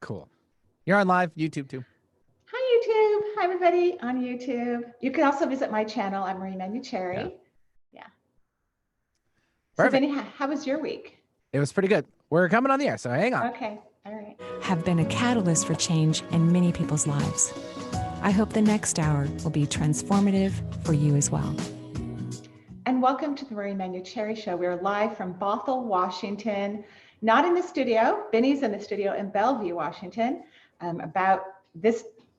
Cool. You're on live YouTube too. Hi, YouTube. Hi, everybody on YouTube. You can also visit my channel. I'm Manuchehri. Yeah. So, Perfect. Benny, how was your week? It was pretty good. We're coming on the air, so hang on. Okay. All right. Have been a catalyst for change in many people's lives. I hope the next hour will be transformative for you as well. And welcome to the Marie Manuchehri Show. We're live from Bothell, Washington. Not in the studio. Benny's in the studio in Bellevue, Washington.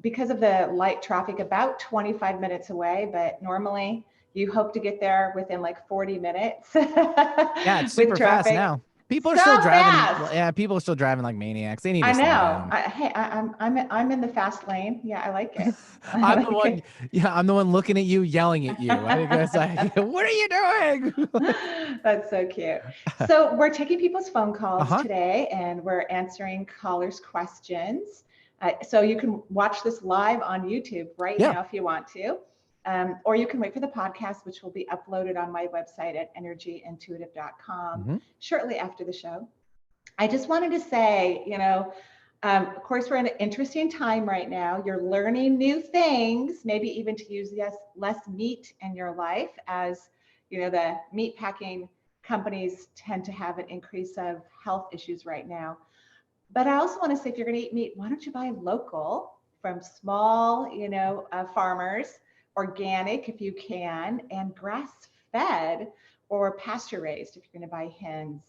Because of the light traffic, about 25 minutes away, but normally you hope to get there within like 40 minutes. Yeah, it's super fast now. People are still driving. Yeah, people are still driving like maniacs. They need to slow down. I'm in the fast lane. Yeah, I like it. I'm the one. Yeah, I'm the one looking at you, yelling at you. It's like, what are you doing? That's so cute. So we're taking people's phone calls today, and we're answering callers' questions. So you can watch this live on YouTube right now if you want to. Or you can wait for the podcast, which will be uploaded on my website at energyintuitive.com shortly after the show. I just wanted to say, of course, we're in an interesting time right now. You're learning new things, maybe even to use less meat in your life, as the meat packing companies tend to have an increase of health issues right now. But I also want to say, if you're going to eat meat, why don't you buy local from small, farmers, organic if you can, and grass-fed or pasture-raised if you're going to buy hens,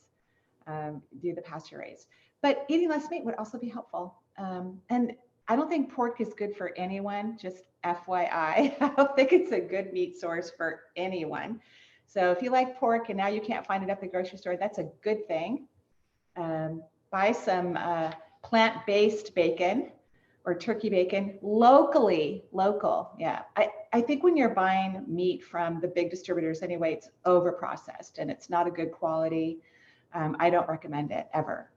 do the pasture-raised. But eating less meat would also be helpful. And I don't think pork is good for anyone, just FYI. I don't think it's a good meat source for anyone. So if you like pork and now you can't find it at the grocery store, that's a good thing. Buy some plant-based bacon or turkey bacon, local. Yeah, I think when you're buying meat from the big distributors anyway, it's over-processed and it's not a good quality. I don't recommend it ever.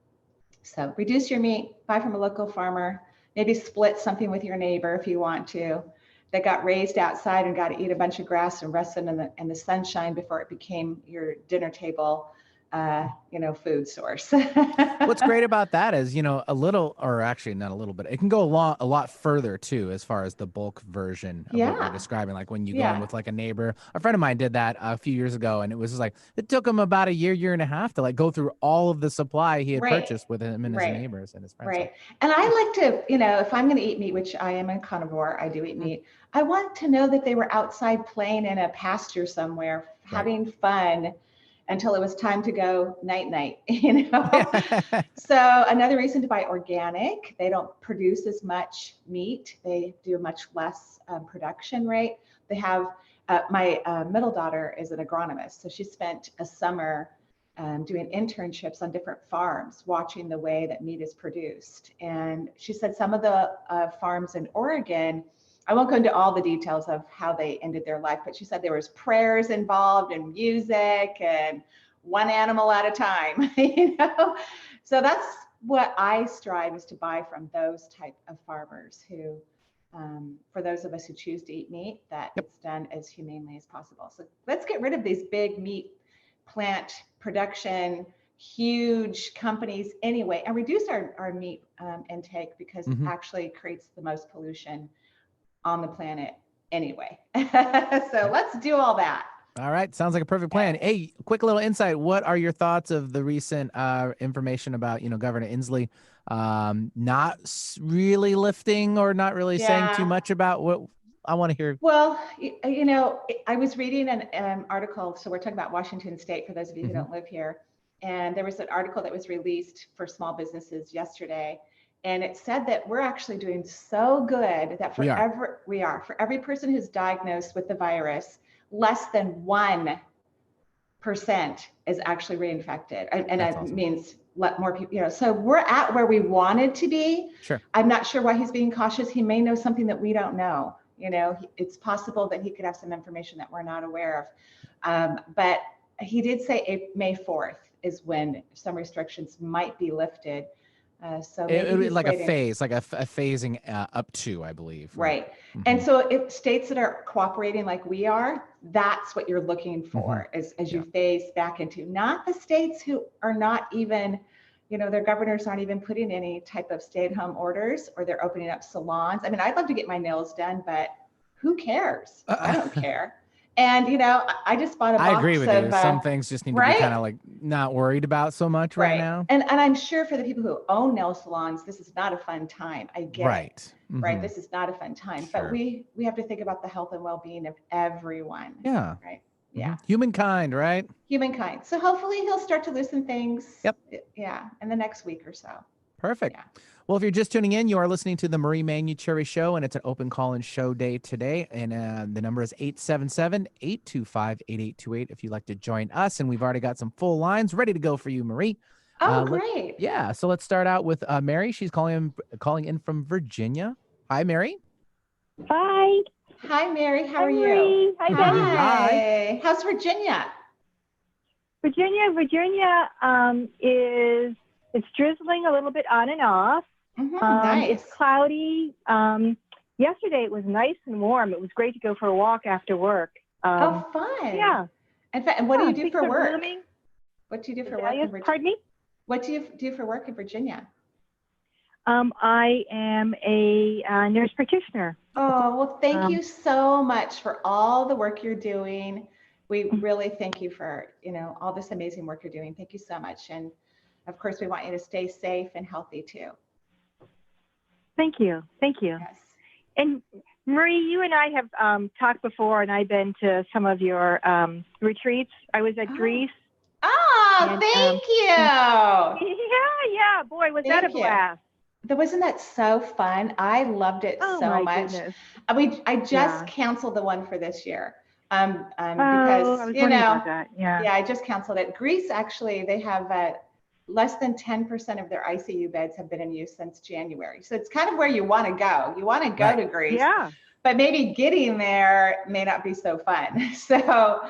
So reduce your meat, buy from a local farmer, maybe split something with your neighbor if you want to, that got raised outside and got to eat a bunch of grass and rested in the sunshine before it became your dinner table food source. What's great about that is, a little, or actually not a little bit, it can go a lot further too, as far as the bulk version of what you're describing. Like when you go in with like a neighbor, a friend of mine did that a few years ago, and it was just like, it took him about a year and a half to like go through all of the supply he had purchased with him and his neighbors and his friends. Right. And I like to, if I'm going to eat meat, which I am a carnivore, I do eat meat. I want to know that they were outside playing in a pasture somewhere, having fun, until it was time to go night, So another reason to buy organic, they don't produce as much meat. They do a much less production rate. They have, my middle daughter is an agronomist. So she spent a summer doing internships on different farms, watching the way that meat is produced. And she said some of the farms in Oregon, I won't go into all the details of how they ended their life, but she said there was prayers involved and music and one animal at a time, So that's what I strive, is to buy from those type of farmers who, for those of us who choose to eat meat, that it's done as humanely as possible. So let's get rid of these big meat plant production, huge companies anyway, and reduce our meat intake, because it actually creates the most pollution on the planet anyway. So let's do all that. All right. Sounds like a perfect plan. Hey, quick little insight. What are your thoughts of the recent information about, Governor Inslee not really lifting or not really saying too much about what I want to hear? Well, I was reading an article. So we're talking about Washington State, for those of you who don't live here. And there was an article that was released for small businesses yesterday. And it said that we're actually doing so good that for every person who's diagnosed with the virus, less than 1% is actually reinfected. And that awesome. Means let more people, so we're at where we wanted to be. Sure. I'm not sure why he's being cautious. He may know something that we don't know. It's possible that he could have some information that we're not aware of. But he did say May 4th is when some restrictions might be lifted. So it would be like a phase, like a phasing up to, I believe. Right. And so if states that are cooperating like we are, that's what you're looking for as you phase back into, not the states who are not even, their governors aren't even putting any type of stay-at-home orders, or they're opening up salons. I mean, I'd love to get my nails done, but who cares? I don't care. And, I just bought a box of... I agree with you. Some things just need to be kind of like not worried about so much right now. And I'm sure for the people who own nail salons, this is not a fun time. I get it. Mm-hmm. Right. This is not a fun time, but we have to think about the health and well-being of everyone. Yeah. Right. Yeah. Humankind, right? Humankind. So hopefully he'll start to loosen things. Yep. Yeah. In the next week or so. Perfect. Yeah. Well, if you're just tuning in, you are listening to the Marie Manuchehri Show, and it's an open call-in show day today. And the number is 877-825-8828 if you'd like to join us. And we've already got some full lines ready to go for you, Marie. Oh, great. Yeah. So let's start out with Mary. She's calling in from Virginia. Hi, Mary. Hi. Hi, Mary. How are Marie. you? Hi, Hi. How's Virginia? Virginia it's drizzling a little bit on and off. Nice. It's cloudy. Yesterday it was nice and warm. It was great to go for a walk after work. Fun. Yeah. In fact, and what do you do for work? Blooming. What do you do for work in Virginia? Pardon me? What do you do for work in Virginia? I am a nurse practitioner. Oh, well, thank you so much for all the work you're doing. We really thank you for, all this amazing work you're doing. Thank you so much. And of course, we want you to stay safe and healthy too. Thank you. Thank you. Yes. And Marie, you and I have talked before, and I've been to some of your retreats. I was at Greece. Oh, thank you. Yeah. Boy, was that a blast. Wasn't that so fun? I loved it so much. Goodness. I just canceled the one for this year. Because, I was wondering about that. Yeah. Yeah, I just canceled it. Greece, actually, they have less than 10% of their ICU beds have been in use since January. So it's kind of where you want to go. You want to go to Greece. Yeah. But maybe getting there may not be so fun. So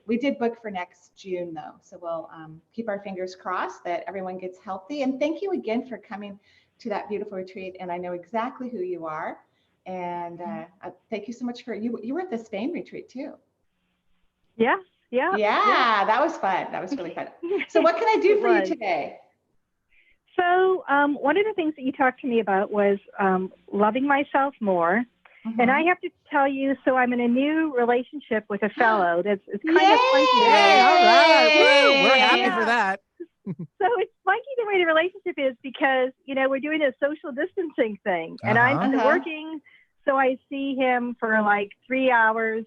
we did book for next June, though. So we'll keep our fingers crossed that everyone gets healthy. And thank you again for coming to that beautiful retreat. And I know exactly who you are. And thank you so much for you. You were at the Spain retreat too. Yeah. That was fun. That was really fun. So what can I do for you today? So one of the things that you talked to me about was loving myself more. And I have to tell you, so I'm in a new relationship with a fellow. It's kind of funky. Yay! All right. Woo! We're happy for that. So it's funky the way the relationship is because, we're doing a social distancing thing. And I'm working, so I see him for like 3 hours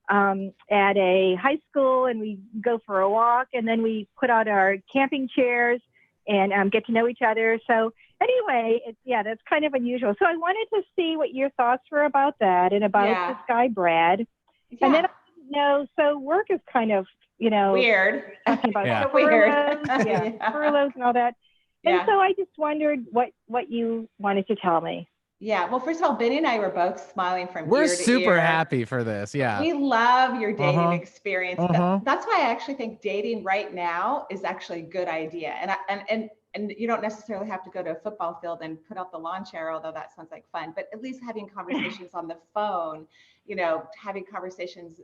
at a high school, and we go for a walk, and then we put out our camping chairs and get to know each other. So anyway, that's kind of unusual. So I wanted to see what your thoughts were about that and about this guy, Brad. Yeah. And then I didn't know, so work is kind of, weird. Talking about furloughs, furloughs and all that. And so I just wondered what you wanted to tell me. Yeah. Well, first of all, Benny and I were both smiling from ear to ear. We're super happy for this. Yeah. We love your dating experience. That's why I actually think dating right now is actually a good idea. And you don't necessarily have to go to a football field and put out the lawn chair, although that sounds like fun, but at least having conversations on the phone, having conversations,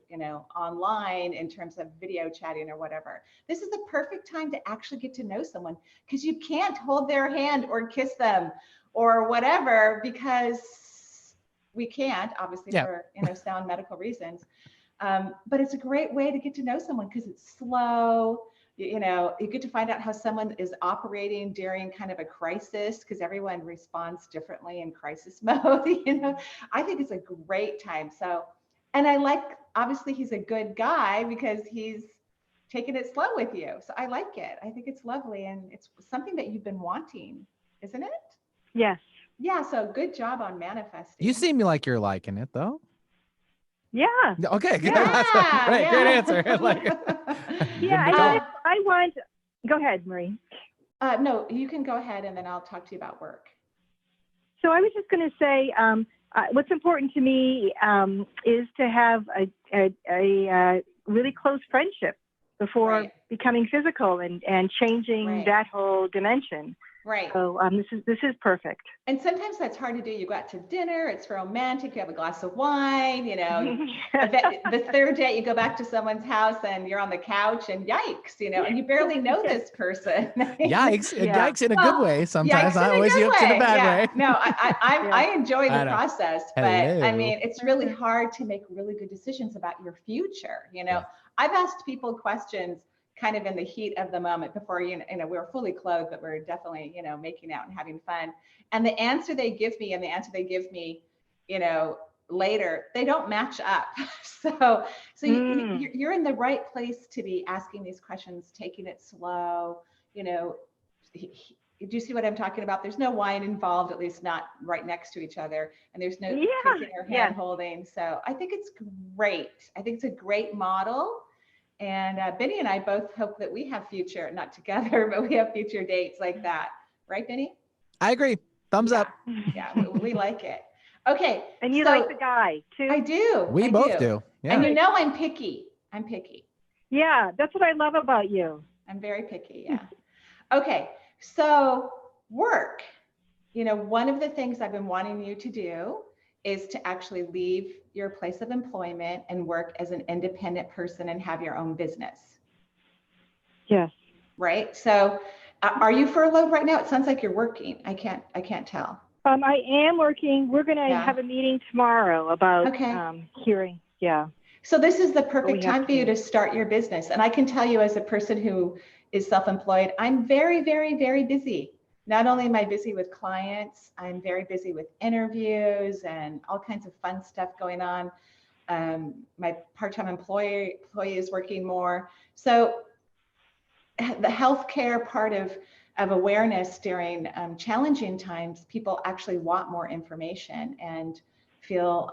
online in terms of video chatting or whatever. This is the perfect time to actually get to know someone, because you can't hold their hand or kiss them or whatever, because we can't, obviously, for sound medical reasons. But it's a great way to get to know someone because it's slow. You get to find out how someone is operating during kind of a crisis, because everyone responds differently in crisis mode. I think it's a great time. So, and I like, obviously he's a good guy because he's taking it slow with you. So I like it. I think it's lovely. And it's something that you've been wanting, isn't it? Yes. Yeah. So good job on manifesting. You seem like you're liking it though. Yeah. Okay. Good. Great answer. I want. Go ahead, Marie. No, you can go ahead, and then I'll talk to you about work. So I was just going to say, what's important to me is to have a really close friendship before becoming physical and changing that whole dimension. Right. So this is perfect. And sometimes that's hard to do. You go out to dinner, it's romantic, you have a glass of wine, you know, the third day you go back to someone's house and you're on the couch and yikes, you know, and you barely know this person. Yikes, yikes in a good way sometimes. I always you up to the bad way. No, I enjoy the process, but I mean, it's really Mm-hmm. hard to make really good decisions about your future. You know, Yeah. I've asked people questions kind of in the heat of the moment before, you know, we were fully clothed, but we're definitely, you know, making out and having fun. And the answer they give me and the answer they give me, you know, later, they don't match up. So you're in the right place to be asking these questions, taking it slow, you know. Do you see what I'm talking about? There's no wine involved, at least not right next to each other. And there's no kissing or hand holding. So I think it's great. I think it's a great model. And Benny and I both hope that we have future, not together, but we have future dates like that. Right, Benny? I agree. Thumbs up. Yeah, we like it. Okay. And you like the guy too? I do. We both do. Yeah. And you know I'm picky. I'm picky. Yeah, that's what I love about you. I'm very picky, yeah. Okay, so work. You know, one of the things I've been wanting you to do is to actually leave your place of employment and work as an independent person and have your own business. Yes. Right? So are you furloughed right now? It sounds like you're working. I can't tell. I am working. We're going to have a meeting tomorrow about hearing. Yeah. So this is the perfect time for you to start your business. And I can tell you as a person who is self-employed, I'm very, very, very busy. Not only am I busy with clients, I'm very busy with interviews and all kinds of fun stuff going on. My part-time employee is working more. So the healthcare part of awareness during challenging times, people actually want more information and feel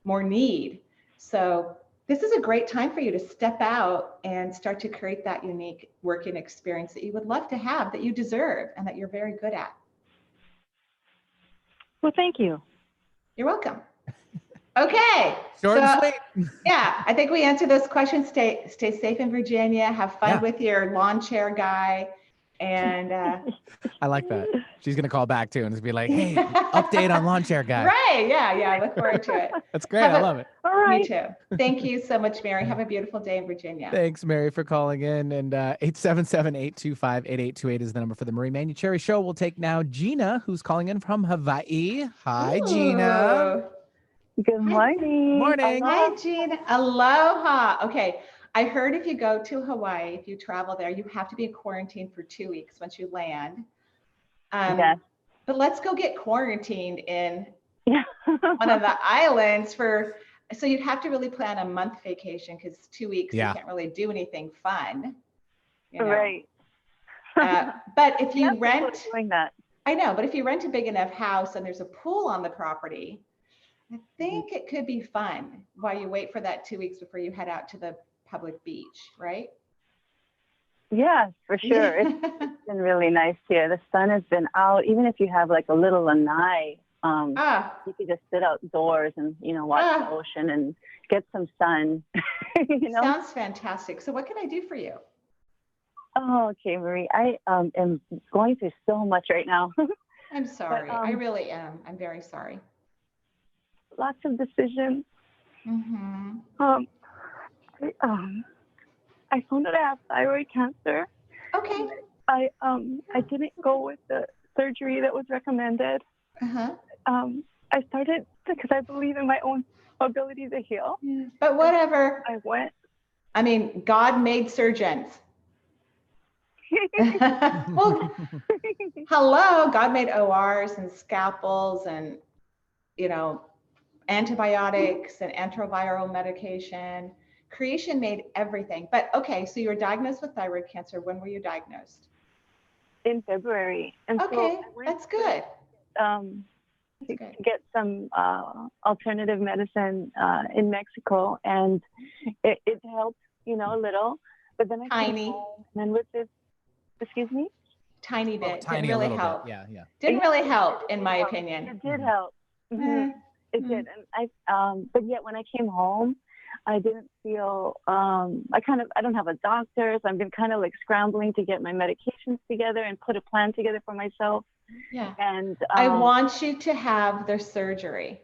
more need. So this is a great time for you to step out and start to create that unique working experience that you would love to have, that you deserve, and that you're very good at. Well, thank you. You're welcome. Okay. Short and sweet. Yeah, I think we answered those questions. Stay safe in Virginia. Have fun with your lawn chair guy. And I like that. She's going to call back too and just be like, hey, update on lawn chair guy. Right. Yeah. I look forward to it. That's great. I love it. All right. Me too. Thank you so much, Mary. Have a beautiful day in Virginia. Thanks, Mary, for calling in. And 877-825-8828 is the number for the Marie Manuchehri Show. We'll take now Gina, who's calling in from Hawaii. Hi, Gina. Good morning. Morning. Hi, Gina. Aloha. Okay. I heard if you go to Hawaii, if you travel there, you have to be in quarantine for 2 weeks once you land. Yes. But let's go get quarantined in one of the islands so you'd have to really plan a month vacation because 2 weeks, you can't really do anything fun. You know? Right. But if you rent, doing that. I know, but if you rent a big enough house and there's a pool on the property, I think it could be fun while you wait for that 2 weeks before you head out to the public beach, right? Yes, for sure. It's been really nice here. The sun has been out. Even if you have like a little lanai, you could just sit outdoors and, watch the ocean and get some sun. Sounds fantastic. So what can I do for you? Oh, okay, Marie. I am going through so much right now. I'm sorry. I really am. I'm very sorry. Lots of decisions. Mm-hmm. I found out I have thyroid cancer. Okay. I didn't go with the surgery that was recommended. I started because I believe in my own ability to heal. But whatever. I went. I mean, God made surgeons. Well, hello, God made ORs and scalpels and, antibiotics and antiviral medication. Creation made everything. But okay, so you were diagnosed with thyroid cancer. When were you diagnosed? In February. And okay, so that's good. To get some alternative medicine in Mexico, and it helped, a little. But then tiny. And then with this, excuse me? Tiny bit. Tiny, didn't really help. Yeah. Didn't really help, in my opinion. It did help. Mm-hmm. It did. And but yet when I came home, I didn't feel, I don't have a doctor, so I've been kind of like scrambling to get my medications together and put a plan together for myself. Yeah. And I want you to have the surgery.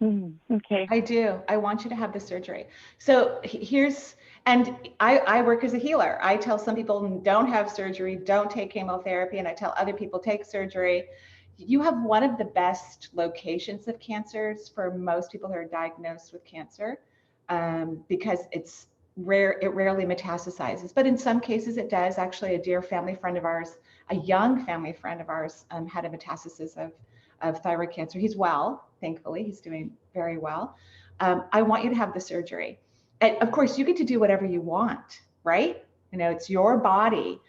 Okay. I do. I want you to have the surgery. So and I work as a healer. I tell some people don't have surgery, don't take chemotherapy, and I tell other people take surgery. You have one of the best locations of cancers for most people who are diagnosed with cancer, because it's rare. It rarely metastasizes, but in some cases it does. Actually, a dear family friend of ours, a young family friend of ours, had a metastasis of thyroid cancer. He's well, thankfully, he's doing very well. I want you to have the surgery. And of course, you get to do whatever you want, right? It's your body.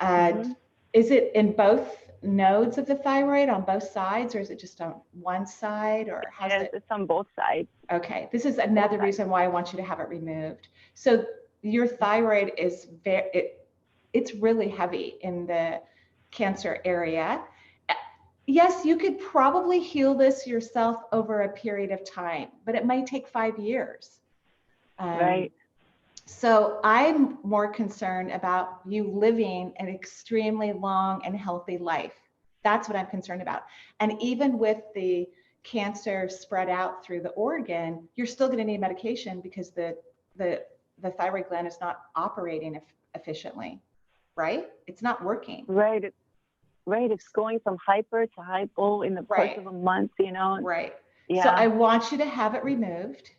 Is it in both nodes of the thyroid on both sides, or is it just on one side, or how's it? It's on both sides. Okay, this is another reason why I want you to have it removed. So your thyroid is it's really heavy in the cancer area. Yes, you could probably heal this yourself over a period of time, but it might take 5 years. Right. So I'm more concerned about you living an extremely long and healthy life. That's what I'm concerned about. And even with the cancer spread out through the organ, you're still going to need medication because the thyroid gland is not operating efficiently, right? It's not working. Right. It's going from hyper to hypo in the course of a month, Right. Yeah. So I want you to have it removed.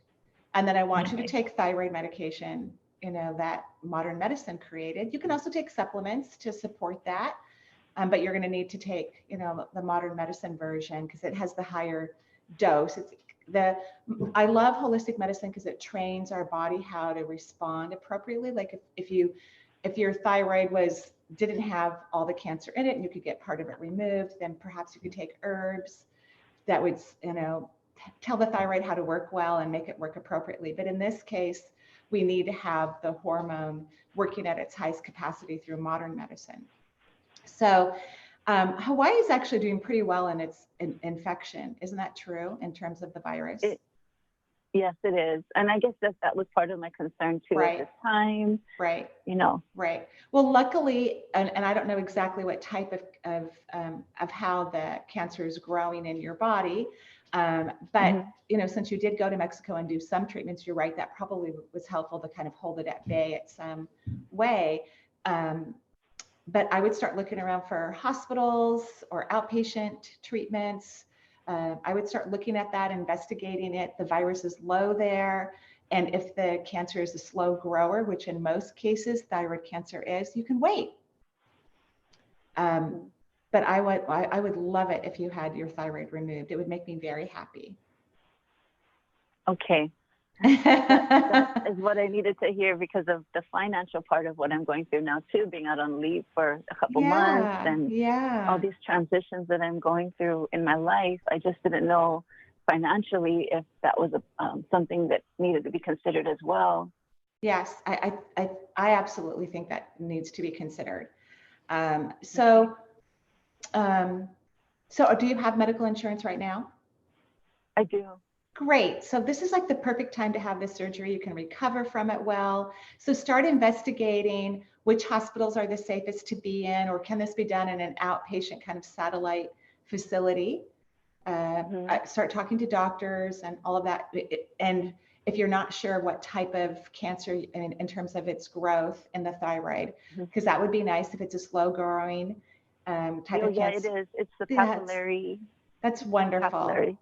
And then I want you to take thyroid medication, that modern medicine created. You can also take supplements to support that. But you're going to need to take, the modern medicine version because it has the higher dose. I love holistic medicine because it trains our body how to respond appropriately. Like if your thyroid didn't have all the cancer in it and you could get part of it removed, then perhaps you could take herbs that would, tell the thyroid how to work well and make it work appropriately. But in this case, we need to have the hormone working at its highest capacity through modern medicine. So Hawaii is actually doing pretty well in its infection. Isn't that true in terms of the virus? Yes, it is. And I guess that was part of my concern too at this time. Right. Right. Well, luckily, and I don't know exactly what type of how the cancer is growing in your body. But, since you did go to Mexico and do some treatments, you're right, that probably was helpful to kind of hold it at bay at some way. But I would start looking around for hospitals or outpatient treatments. I would start looking at that, investigating it. The virus is low there. And if the cancer is a slow grower, which in most cases thyroid cancer is, you can wait. But I would love it if you had your thyroid removed. It would make me very happy. Okay. That is what I needed to hear because of the financial part of what I'm going through now too, being out on leave for a couple months and all these transitions that I'm going through in my life. I just didn't know financially if that was something that needed to be considered as well. Yes, I absolutely think that needs to be considered. So do you have medical insurance right now? I do. Great. So this is like the perfect time to have this surgery. You can recover from it well. So start investigating which hospitals are the safest to be in, or can this be done in an outpatient kind of satellite facility? Start talking to doctors and all of that. And if you're not sure what type of cancer in terms of its growth in the thyroid, because that would be nice if it's a slow growing type of cancer. Yeah, it is. It's the papillary. That's wonderful.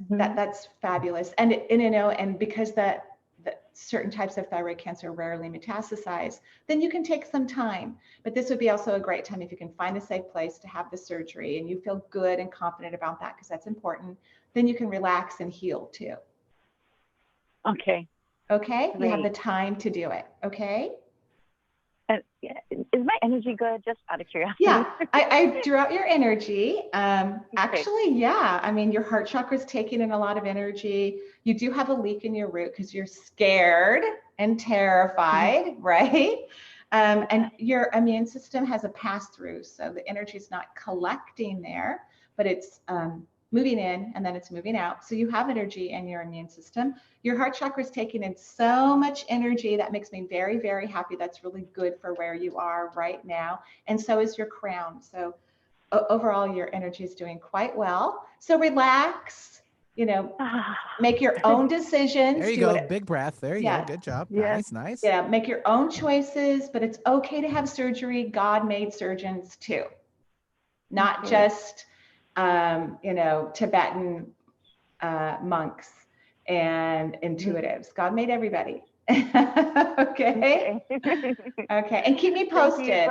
That's fabulous. And because that certain types of thyroid cancer rarely metastasize, then you can take some time. But this would be also a great time if you can find a safe place to have the surgery and you feel good and confident about that, because that's important. Then you can relax and heal too. Okay. Okay. You have the time to do it. Okay. Is my energy good? Just out of curiosity. Yeah, I drew out your energy. Actually, yeah. I mean, your heart chakra is taking in a lot of energy. You do have a leak in your root because you're scared and terrified, right? And your immune system has a pass through, so the energy is not collecting there, but it's moving in and then it's moving out. So you have energy in your immune system. Your heart chakra is taking in so much energy. That makes me very, very happy. That's really good for where you are right now. And so is your crown. So overall, your energy is doing quite well. So relax, make your own decisions. There you go. Big breath. There you go. Good job. Yeah. Nice. Yeah. Make your own choices, but it's okay to have surgery. God made surgeons too. Not just, Tibetan monks and intuitives. God made everybody. Okay. Okay. And keep me posted.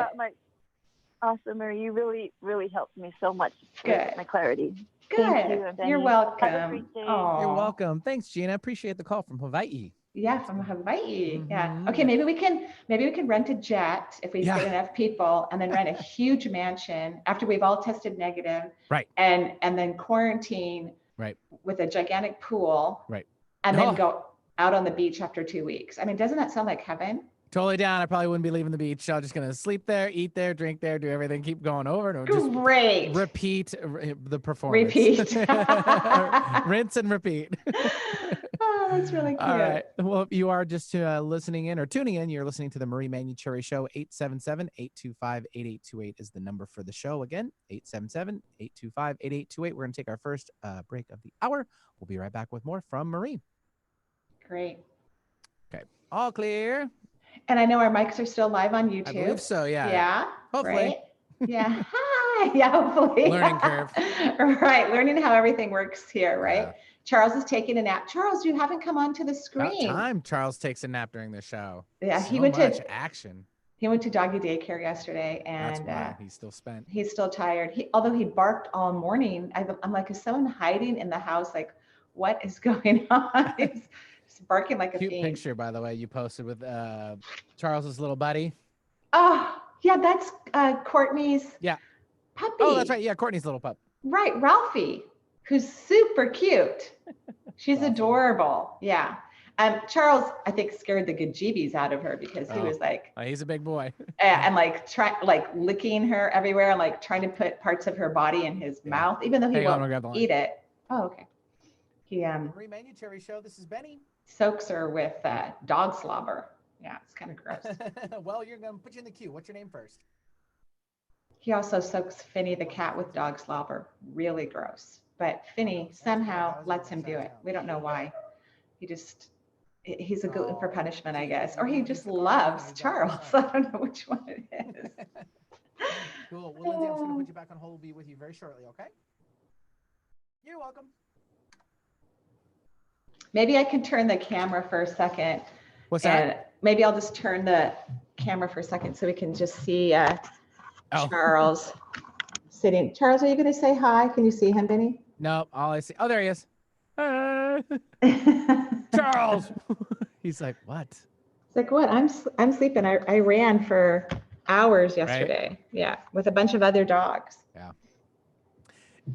Awesome, Marie. You really, really helped me so much with my clarity. Good. Thank you, You're welcome. Have a great day. You're welcome. Thanks, Gina. Appreciate the call from Hawaii. Yeah, from Hawaii. Yeah. Okay, maybe we can rent a jet if we get enough people, and then rent a huge mansion after we've all tested negative. Right. And then quarantine. Right. With a gigantic pool. Right. And then go out on the beach after 2 weeks. I mean, doesn't that sound like heaven? Totally down. I probably wouldn't be leaving the beach. I'm just gonna sleep there, eat there, drink there, do everything, keep going over and over. Great. Just repeat the performance. Repeat. Rinse and repeat. Oh, that's really cute. All right. Well, if you are just listening in or tuning in, you're listening to the Marie Manuchehri Show. 877-825-8828 is the number for the show. Again, 877-825-8828. We're gonna take our first break of the hour. We'll be right back with more from Marie. Great. Okay. All clear. And I know our mics are still live on YouTube. I believe so, yeah. Yeah. Hopefully. Right? Yeah. Hi. Yeah, hopefully. Learning curve. Right. Learning how everything works here, right? Yeah. Charles is taking a nap. Charles, you haven't come onto the screen. About time Charles takes a nap during the show. Yeah, he went to action. He went to doggy daycare yesterday, and that's why he's still spent. He's still tired. Although he barked all morning. I'm like, is someone hiding in the house? Like, what is going on? He's barking like a fiend. Cute picture, by the way, you posted with Charles's little buddy. Oh, yeah, that's Courtney's puppy. Oh, that's right. Yeah, Courtney's little pup. Right, Ralphie, who's super cute. She's adorable. Yeah. Charles, I think, scared the bejeebies out of her because he was like, he's a big boy. And like licking her everywhere and like trying to put parts of her body in his mouth, even though he won't eat it. Oh, okay. Marie Manuchehri Show. This is Benny. Soaks her with dog slobber. Yeah, it's kind of gross. Well, you're gonna put you in the queue. What's your name first? He also soaks Finny the cat with dog slobber. Really gross. But Finny somehow lets him do it. We don't know why. He's a glutton for punishment, I guess. Or he just loves Charles. I don't know which one it is. Cool. Well, Lindsay, I'm just gonna put you back on hold. We'll be with you very shortly, okay? You're welcome. Maybe I can turn the camera for a second. What's that? Maybe I'll just turn the camera for a second so we can just see Charles sitting. Charles, are you going to say hi? Can you see him, Benny? No, all I see. Oh, there he is. Charles. He's like, what? It's like, what? I'm sleeping. I ran for hours yesterday. Right? Yeah, with a bunch of other dogs. Yeah.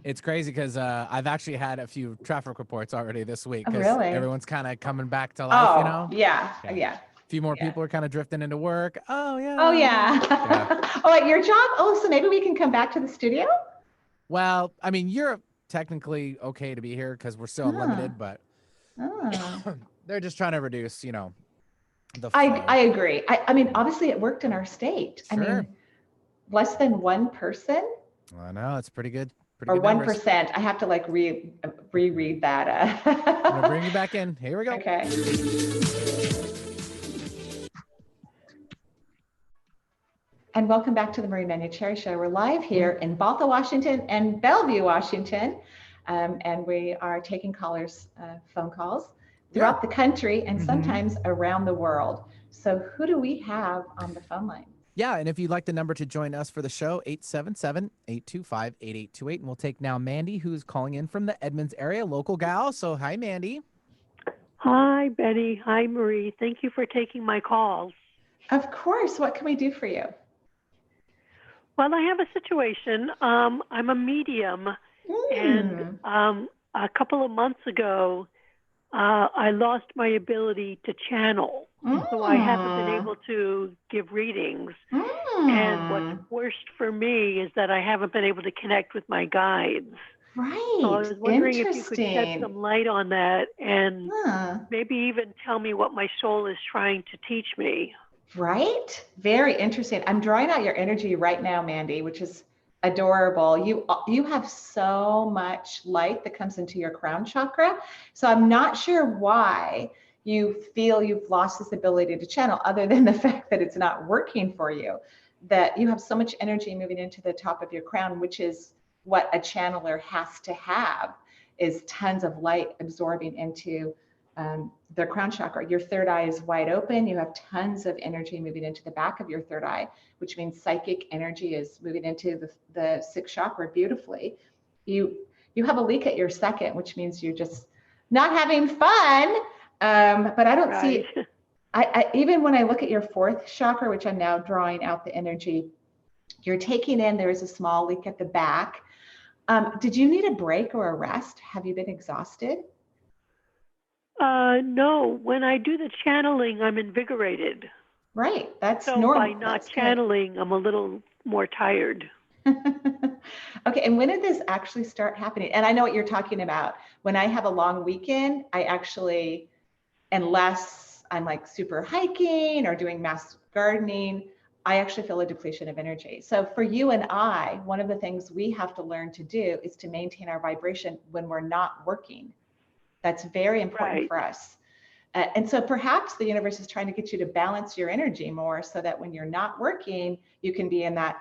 It's crazy because I've actually had a few traffic reports already this week. Oh, really? Everyone's kind of coming back to life, you know? Yeah. A few more people are kind of drifting into work. Oh, yeah. Oh, yeah. Oh, at your job? Oh, so maybe we can come back to the studio? Well, I mean, you're technically okay to be here because we're still unlimited, but they're just trying to reduce, the flow. I agree. I mean, obviously it worked in our state. Sure. I mean, less than 1%. I know, it's pretty good. Or 1%. I have to like reread that. I'm gonna bring you back in. Here we go. Okay. And welcome back to the Marie Manuchehri Show. We're live here in Balta, Washington and Bellevue, Washington. And we are taking callers' phone calls throughout the country and sometimes around the world. So who do we have on the phone line? Yeah, and if you'd like the number to join us for the show, 877-825-8828. And we'll take now Mandy, who's calling in from the Edmonds area, local gal. So hi, Mandy. Hi, Betty. Hi, Marie. Thank you for taking my calls. Of course. What can we do for you? Well, I have a situation. I'm a medium, and a couple of months ago, I lost my ability to channel. So I haven't been able to give readings. And what's worst for me is that I haven't been able to connect with my guides. Right. So I was wondering if you could shed some light on that and maybe even tell me what my soul is trying to teach me. Right? Very interesting. I'm drawing out your energy right now, Mandy, which is adorable. You have so much light that comes into your crown chakra. So I'm not sure why you feel you've lost this ability to channel, other than the fact that it's not working for you, that you have so much energy moving into the top of your crown, which is what a channeler has to have, is tons of light absorbing into their crown chakra. Your third eye is wide open. You have tons of energy moving into the back of your third eye, which means psychic energy is moving into the sixth chakra beautifully. You have a leak at your second, which means you're just not having fun. But I don't see, I even when I look at your fourth chakra, which I'm now drawing out the energy, you're taking in, there is a small leak at the back. Did you need a break or a rest? Have you been exhausted? No, when I do the channeling, I'm invigorated. Right, that's so normal. By not channeling, I'm a little more tired. Okay, and when did this actually start happening? And I know what you're talking about. When I have a long weekend, I actually, unless I'm like super hiking or doing mass gardening, I actually feel a depletion of energy. So for you and I, one of the things we have to learn to do is to maintain our vibration when we're not working. That's very important for us. And so perhaps the universe is trying to get you to balance your energy more so that when you're not working, you can be in that,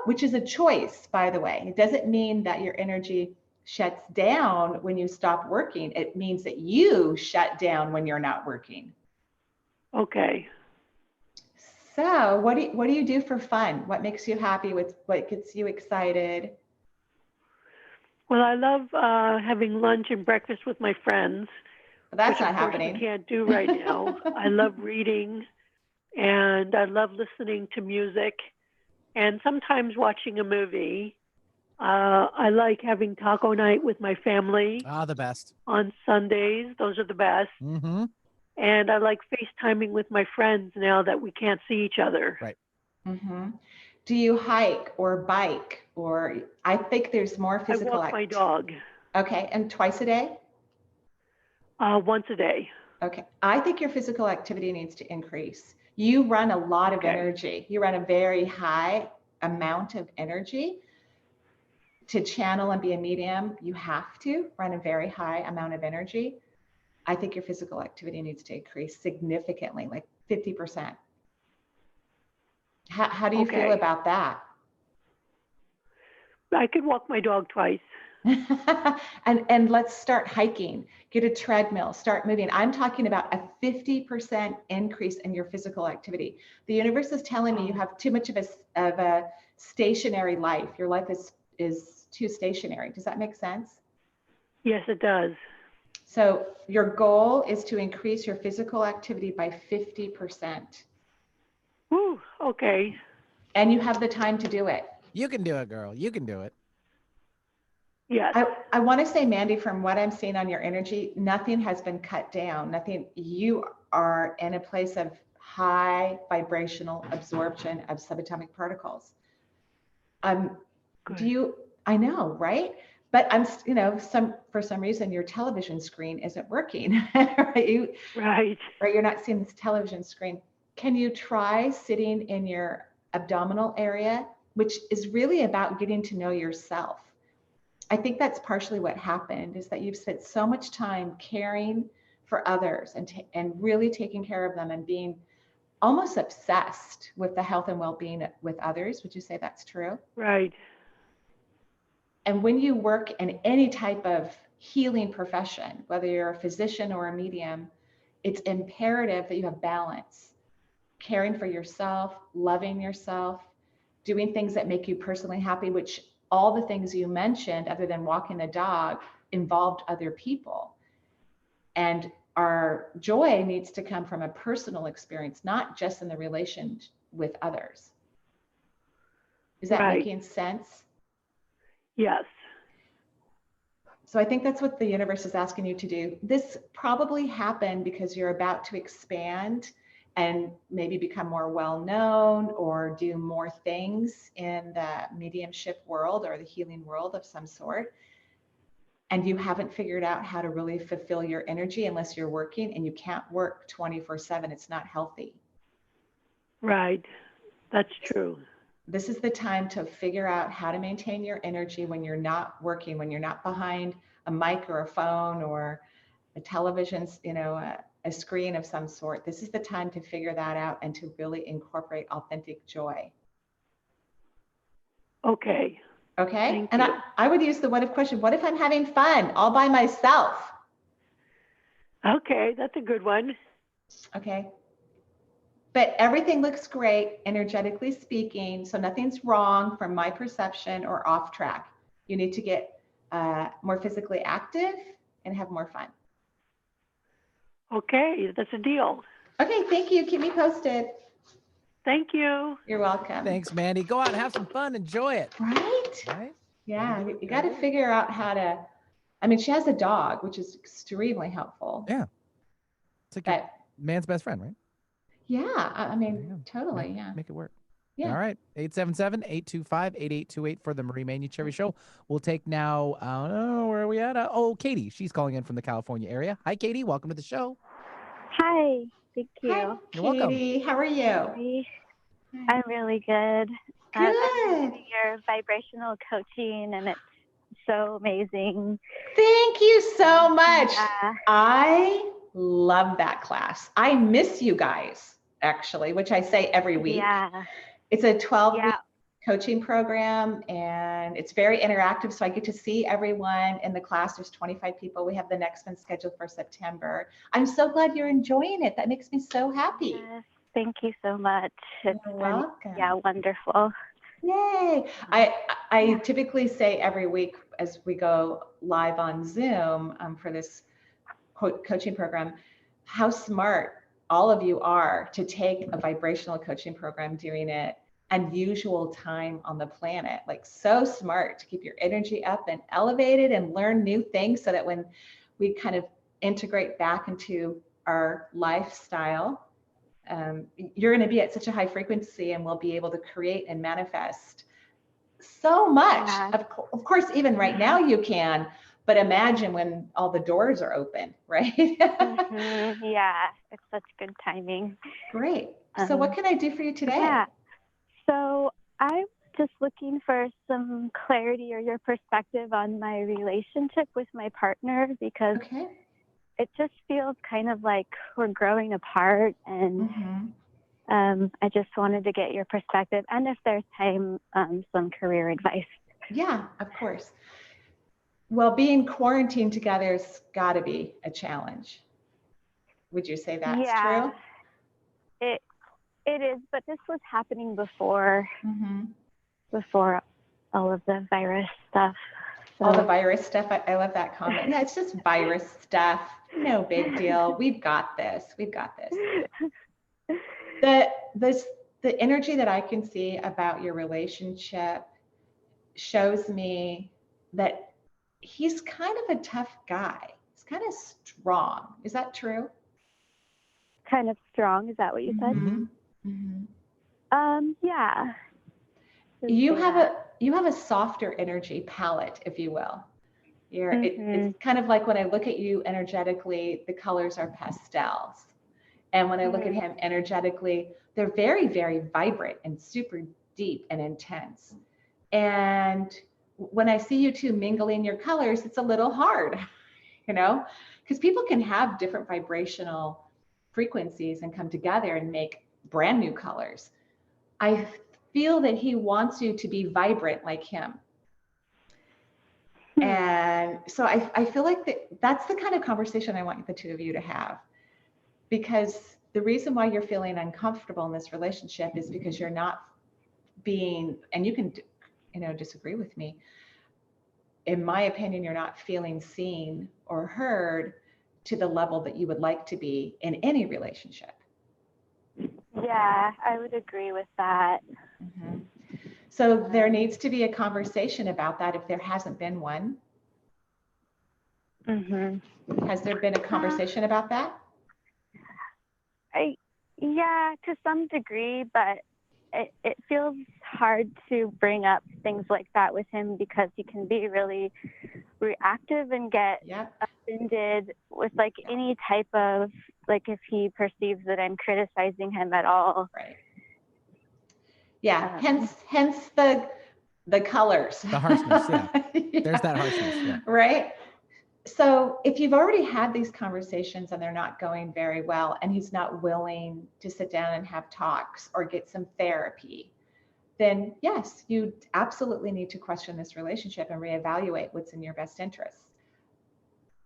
which is a choice, by the way. It doesn't mean that your energy shuts down when you stop working. It means that you shut down when you're not working. Okay. So what do you do for fun? What makes you happy? What gets you excited? Well, I love having lunch and breakfast with my friends. Well, that's which not happening. I can't do right now. I love reading, and I love listening to music, and sometimes watching a movie. I like having taco night with my family. The best. On Sundays. Those are the best. Mm-hmm. And I like FaceTiming with my friends now that we can't see each other. Right. Mm-hmm. Do you hike or bike? Or I think there's more physical activity. I walk my dog. Okay, and twice a day? Once a day. Okay, I think your physical activity needs to increase. You run a lot of energy. You run a very high amount of energy. To channel and be a medium, you have to run a very high amount of energy. I think your physical activity needs to increase significantly, like 50%. How do you feel about that? I could walk my dog twice. and let's start hiking. Get a treadmill, start moving. I'm talking about a 50% increase in your physical activity. The universe is telling me you have too much of a stationary life. Your life is too stationary. Does that make sense? Yes, it does. So your goal is to increase your physical activity by 50%. Ooh, okay. And you have the time to do it. You can do it, girl. You can do it. Yes. I want to say, Mandy, from what I'm seeing on your energy, nothing has been cut down. Nothing. You are in a place of high vibrational absorption of subatomic particles. I know, right? But for some reason, your television screen isn't working, right? Right. Right. You're not seeing this television screen. Can you try sitting in your abdominal area, which is really about getting to know yourself? I think that's partially what happened, is that you've spent so much time caring for others and really taking care of them and being almost obsessed with the health and well-being with others. Would you say that's true? Right. And when you work in any type of healing profession, whether you're a physician or a medium, it's imperative that you have balance, caring for yourself, loving yourself, doing things that make you personally happy, which all the things you mentioned, other than walking the dog, involved other people. And our joy needs to come from a personal experience, not just in the relation with others. Is that making sense? Yes. So I think that's what the universe is asking you to do. This probably happened because you're about to expand and maybe become more well-known or do more things in the mediumship world or the healing world of some sort. and you haven't figured out how to really fulfill your energy unless you're working, and you can't work 24/7. It's not healthy. Right. That's true. This is the time to figure out how to maintain your energy when you're not working, when you're not behind a mic or a phone or a television, a screen of some sort. This is the time to figure that out and to really incorporate authentic joy. Okay. Okay. And I would use the what if question. What if I'm having fun all by myself? Okay. That's a good one. Okay. But everything looks great, energetically speaking. So nothing's wrong from my perception or off track. You need to get more physically active and have more fun. Okay. That's a deal. Okay. Thank you. Keep me posted. Thank you. You're welcome. Thanks, Mandy. Go out and have some fun. Enjoy it. Right? Yeah. You got to figure out how to. I mean, she has a dog, which is extremely helpful. Yeah. It's like a man's best friend, right? Yeah. I mean, totally. Make it work. Yeah. All right. 877-825-8828 for the Marie Manuchehri Show. We'll take now, where are we at? Katie. She's calling in from the California area. Hi, Katie. Welcome to the show. Hi. Thank you. Hi, Katie. How are you? I'm really good. Good. I'm doing your vibrational coaching, and it's so amazing. Thank you so much. Yeah. I love that class. I miss you guys, actually, which I say every week. Yeah. It's a 12-week coaching program, and it's very interactive. So I get to see everyone in the class. There's 25 people. We have the next one scheduled for September. I'm so glad you're enjoying it. That makes me so happy. Yes, thank you so much. You're welcome. Yeah, wonderful. Yay. I typically say every week as we go live on Zoom for this coaching program, how smart all of you are to take a vibrational coaching program during an unusual time on the planet. Like, so smart to keep your energy up and elevated and learn new things, so that when we kind of integrate back into our lifestyle, you're going to be at such a high frequency, and we'll be able to create and manifest so much. Yeah. Of course, even right now you can, but imagine when all the doors are open, right? Yeah, it's such good timing. Great. So what can I do for you today? Yeah. So I'm just looking for some clarity or your perspective on my relationship with my partner, because it just feels kind of like we're growing apart, and I just wanted to get your perspective, and if there's time, some career advice. Yeah, of course. Well, being quarantined together has got to be a challenge. Would you say that's true? It is, but this was happening before all of the virus stuff. So. All the virus stuff. I love that comment. Yeah, it's just virus stuff. No big deal. We've got this. We've got this. The energy that I can see about your relationship shows me that he's kind of a tough guy. He's kind of strong. Is that true? Kind of strong. Is that what you said? Yeah. You have a softer energy palette, if you will. It's kind of like when I look at you energetically, the colors are pastels. And when I look at him energetically, they're very, very vibrant and super deep and intense. And when I see you two mingling your colors, it's a little hard, because people can have different vibrational frequencies and come together and make brand new colors. I feel that he wants you to be vibrant like him. And so I feel like that's the kind of conversation I want the two of you to have, because the reason why you're feeling uncomfortable in this relationship is because you're not being, and you can, disagree with me. In my opinion, you're not feeling seen or heard to the level that you would like to be in any relationship. Yeah, I would agree with that. So there needs to be a conversation about that if there hasn't been one. Has there been a conversation about that? Yeah, to some degree, but it feels hard to bring up things like that with him, because he can be really reactive and get offended with like any type of, like if he perceives that I'm criticizing him at all. Right. Yeah. Hence the colors. The harshness. Yeah. There's that harshness. Yeah. Right. So if you've already had these conversations and they're not going very well, and he's not willing to sit down and have talks or get some therapy, then yes, you absolutely need to question this relationship and reevaluate what's in your best interest.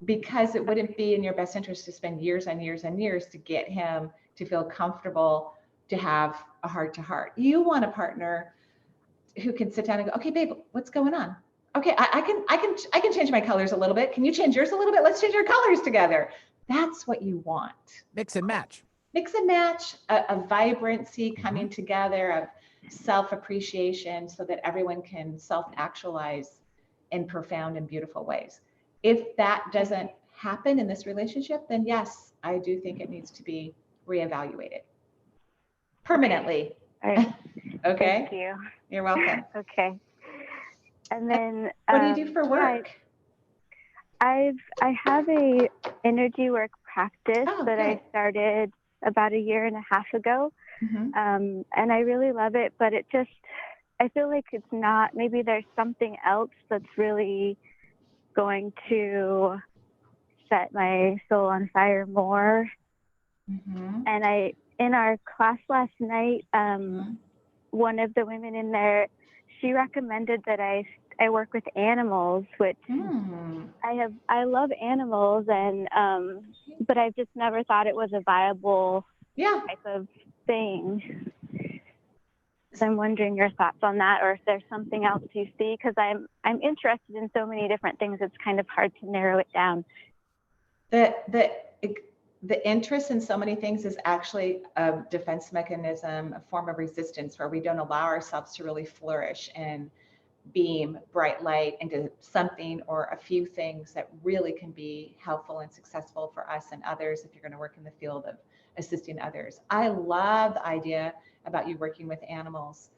Because it wouldn't be in your best interest to spend years and years and years to get him to feel comfortable to have a heart-to-heart. You want a partner who can sit down and go, okay, babe, what's going on? Okay, I can change my colors a little bit. Can you change yours a little bit? Let's change our colors together. That's what you want. Mix and match. Mix and match, a vibrancy coming together of self-appreciation so that everyone can self-actualize in profound and beautiful ways. If that doesn't happen in this relationship, then yes, I do think it needs to be reevaluated permanently. Okay. Okay. Thank you. You're welcome. Okay. And then what do you do for work? I have a energy work practice that I started about 1.5 years ago. And I really love it, but I feel like it's not, maybe there's something else that's really going to set my soul on fire more. And in our class last night, one of the women in there, she recommended that I work with animals, which I love animals, and but I've just never thought it was a viable type of thing. So I'm wondering your thoughts on that, or if there's something else you see, because I'm interested in so many different things. It's kind of hard to narrow it down. The interest in so many things is actually a defense mechanism, a form of resistance where we don't allow ourselves to really flourish and beam bright light into something or a few things that really can be helpful and successful for us and others if you're going to work in the field of assisting others. I love the idea about you working with animals.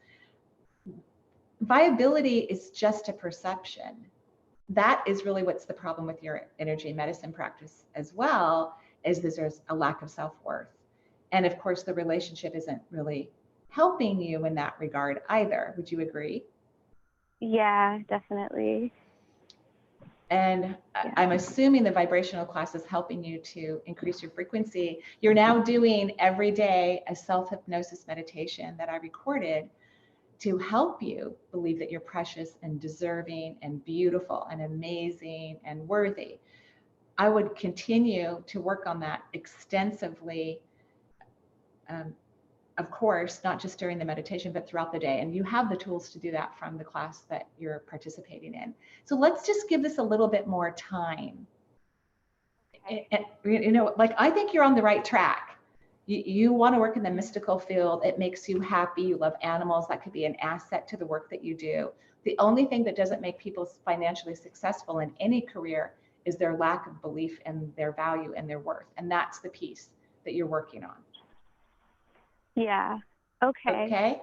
Viability is just a perception. That is really what's the problem with your energy medicine practice as well, is that there's a lack of self-worth. And of course, the relationship isn't really helping you in that regard either. Would you agree? Yeah, definitely. And I'm assuming the vibrational class is helping you to increase your frequency. You're now doing every day a self-hypnosis meditation that I recorded to help you believe that you're precious and deserving and beautiful and amazing and worthy. I would continue to work on that extensively, of course, not just during the meditation, but throughout the day. And you have the tools to do that from the class that you're participating in. So let's just give this a little bit more time. And, like, I think you're on the right track. You want to work in the mystical field. It makes you happy. You love animals. That could be an asset to the work that you do. The only thing that doesn't make people financially successful in any career is their lack of belief in their value and their worth. And that's the piece that you're working on. Yeah. Okay. Okay.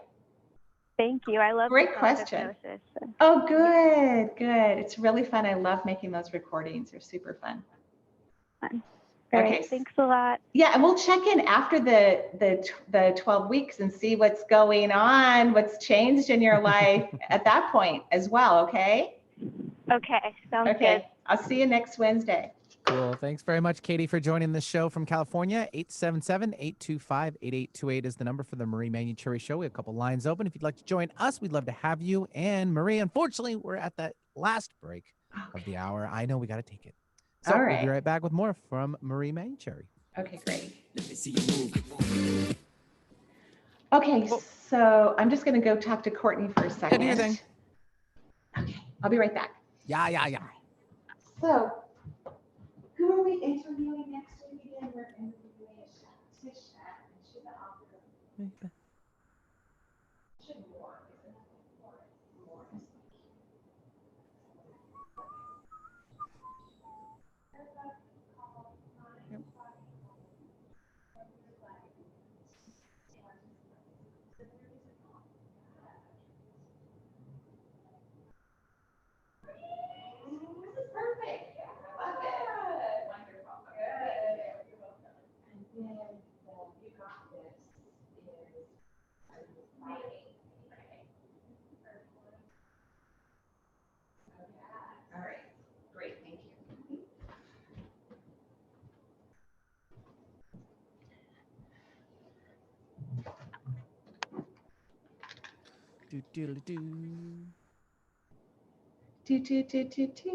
Thank you. I love Great question. Oh, good. Good. It's really fun. I love making those recordings. They're super fun. Okay. Thanks a lot. Yeah, and we'll check in after the 12 weeks and see what's going on, what's changed in your life at that point as well. Okay. Okay. Sounds good. I'll see you next Wednesday. Cool. Thanks very much, Katie, for joining the show from California. 877-825-8828 is the number for the Marie Manuchehri Show. We have a couple lines open. If you'd like to join us, we'd love to have you. And Marie, unfortunately, we're at that last break of the hour. I know we got to take it. So we'll be right back with more from Marie Manuchehri. Okay, great. Let me see you move. Okay, so I'm just going to go talk to Courtney for a second. Do your thing. Okay, I'll be right back. Yeah. So, who are we interviewing next week again? We're interviewing Tisha, and she's an author.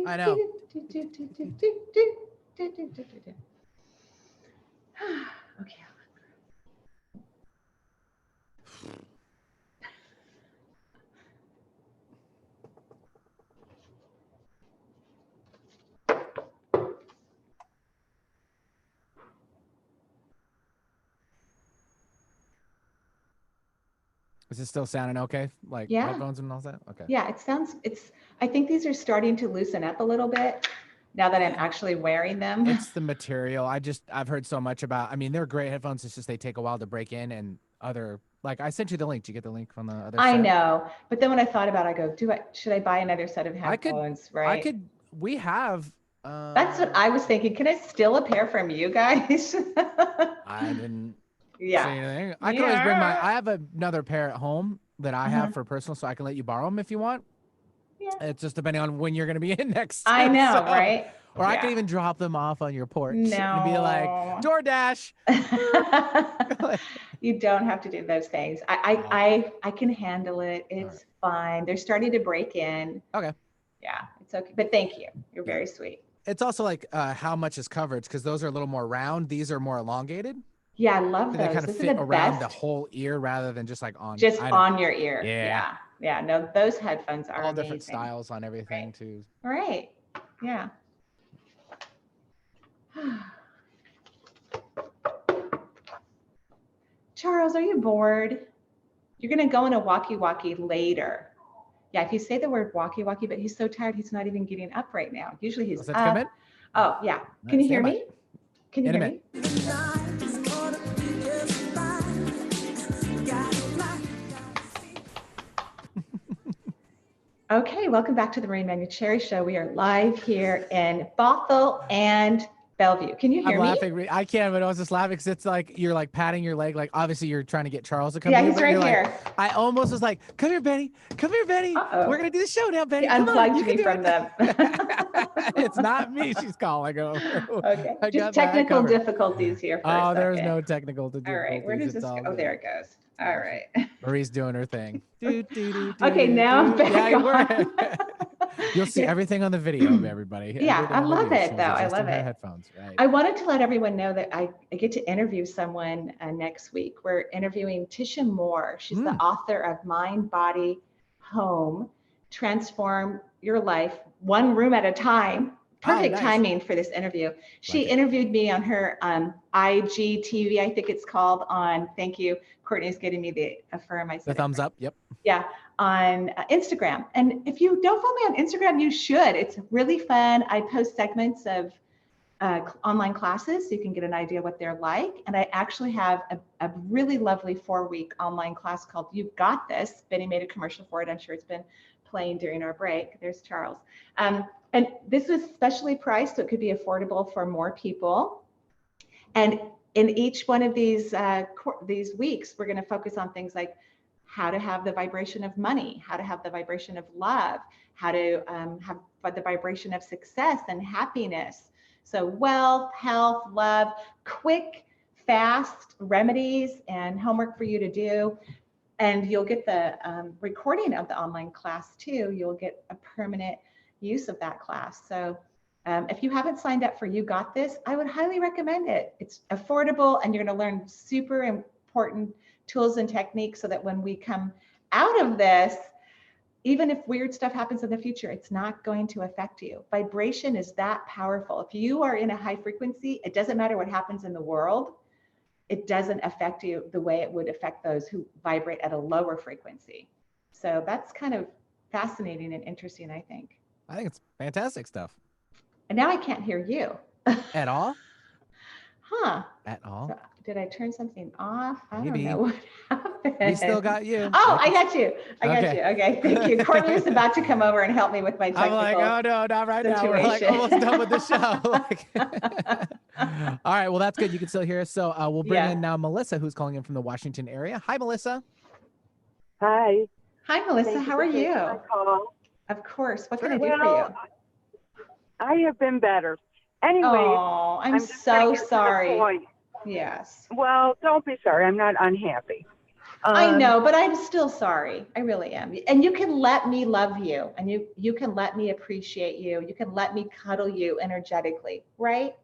I know. Okay. Is it still sounding okay? Like headphones and all that? Okay. Yeah, I think these are starting to loosen up a little bit now that I'm actually wearing them. It's the material. I've heard so much about, I mean, they're great headphones. It's just, they take a while to break in, and like I sent you the link. Did you get the link from the other I know. But then when I thought about it, I go, should I buy another set of headphones? We have. That's what I was thinking. Can I steal a pair from you guys? I didn't say anything. I can always bring I have another pair at home that I have for personal, so I can let you borrow them if you want. Yeah. It's just depending on when you're going to be in next. I know, right? Or I can even drop them off on your porch and be like, DoorDash. You don't have to do those things. I can handle it. It's fine. They're starting to break in. Okay. Yeah, it's okay. But thank you. You're very sweet. It's also like how much is coverage, because those are a little more round. These are more elongated. Yeah, I love those. They kind of fit around the whole ear rather than just like on your ear. Yeah. No, those headphones are all different styles on everything too. Right. Yeah. Charles, are you bored? You're gonna go in a walkie-walkie later. Yeah, if you say the word walkie-walkie, but he's so tired, he's not even getting up right now. Usually he's up. Come in? Oh, yeah. Can you hear me? Can you hear me? Okay, welcome back to the Manuchehri Show. We are live here in Bothell and Bellevue. Can you hear me? I'm laughing. I can, but I was just laughing because it's like you're like patting your leg. Like obviously you're trying to get Charles to come. Yeah, he's right here. Like, I almost was like, "Come here, Betty. Come here, Betty. We're gonna do the show now, Betty." He unplugged me from them. It's not me. She's calling over. Okay. Just technical difficulties here. There's no technical difficulties. All right. Where does this go? Oh, there it goes. All right. Marie's doing her thing. Okay, now I'm back on. You'll see everything on the video, everybody. Yeah, I love it though. I love it. Headphones, right? I wanted to let everyone know that I get to interview someone next week. We're interviewing Tisha Moore. She's the author of Mind, Body, Home, Transform Your Life One Room at a Time. Perfect timing for this interview. She interviewed me on her IGTV, I think it's called, on, thank you, Courtney's getting me the affirm. I said the thumbs up, yep. Yeah, on Instagram. And if you don't follow me on Instagram, you should. It's really fun. I post segments of online classes so you can get an idea what they're like. And I actually have a really lovely 4-week online class called You've Got This. Benny made a commercial for it. I'm sure it's been playing during our break. There's Charles. And this was specially priced, so it could be affordable for more people. And in each one of these weeks, we're going to focus on things like how to have the vibration of money, how to have the vibration of love, how to have the vibration of success and happiness. So wealth, health, love, quick, fast remedies and homework for you to do. And you'll get the recording of the online class too. You'll get a permanent use of that class. So if you haven't signed up for You Got This, I would highly recommend it. It's affordable and you're going to learn super important tools and techniques so that when we come out of this, even if weird stuff happens in the future, it's not going to affect you. Vibration is that powerful. If you are in a high frequency, it doesn't matter what happens in the world. It doesn't affect you the way it would affect those who vibrate at a lower frequency. So that's kind of fascinating and interesting, I think. I think it's fantastic stuff. And now I can't hear you. At all? Huh. At all? So, did I turn something off? I don't know what happened. We still got you. Oh, I got you. I got you. Okay, thank you. Courtney was about to come over and help me with my technical I'm like, oh no, not right now. We're like almost done with the show. All right, well, that's good. You can still hear us. So we'll bring in now Melissa, who's calling in from the Washington area. Hi, Melissa. Hi. Hi, Melissa. How are you? Of course. What can I do for you? I have been better. Anyway, I'm so sorry. Yes. Well, don't be sorry. I'm not unhappy. I know, but I'm still sorry. I really am. And you can let me love you, and you can let me appreciate you. You can let me cuddle you energetically, right?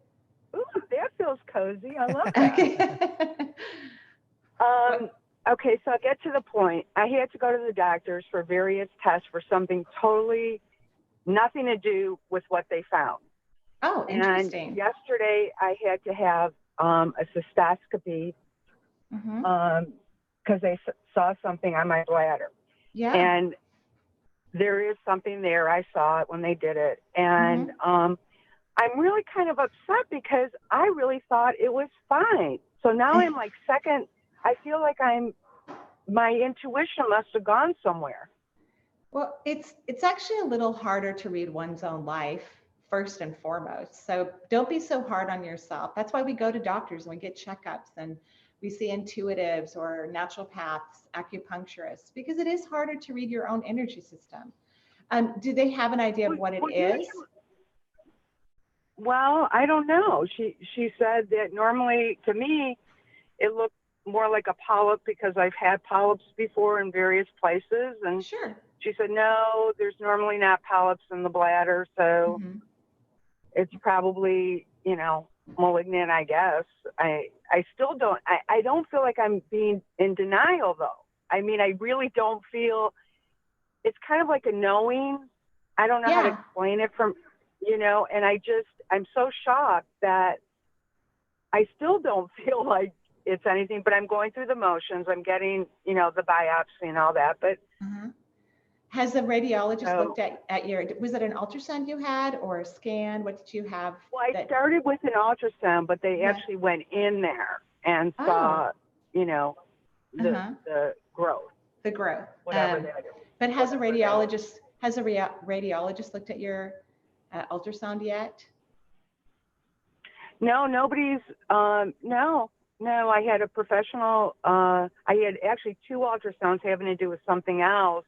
Ooh, that feels cozy. I love that. Okay, so I get to the point. I had to go to the doctors for various tests for something totally nothing to do with what they found. Oh, interesting. And yesterday I had to have a cystoscopy because they saw something on my bladder. Yeah. And there is something there. I saw it when they did it. And I'm really kind of upset because I really thought it was fine. So now I'm like I feel like my intuition must have gone somewhere. Well, it's actually a little harder to read one's own life first and foremost. So don't be so hard on yourself. That's why we go to doctors and we get checkups and we see intuitives or naturopaths, acupuncturists, because it is harder to read your own energy system. Do they have an idea of what it is? Well, I don't know. She said that normally to me it looked more like a polyp because I've had polyps before in various places. And sure. She said, no, there's normally not polyps in the bladder. So it's probably, malignant, I guess. I still don't, I don't feel like I'm being in denial though. I mean, I really don't feel, it's kind of like a knowing. I don't know how to explain it and I'm so shocked that I still don't feel like it's anything, but I'm going through the motions. I'm getting, the biopsy and all that, but. Has the radiologist looked at your, was it an ultrasound you had or a scan? What did you have? Well, I started with an ultrasound, but they actually went in there and saw, the growth. The growth. Whatever that is. But has a radiologist looked at your ultrasound yet? No, nobody's, no, I had a professional, I had actually 2 ultrasounds having to do with something else.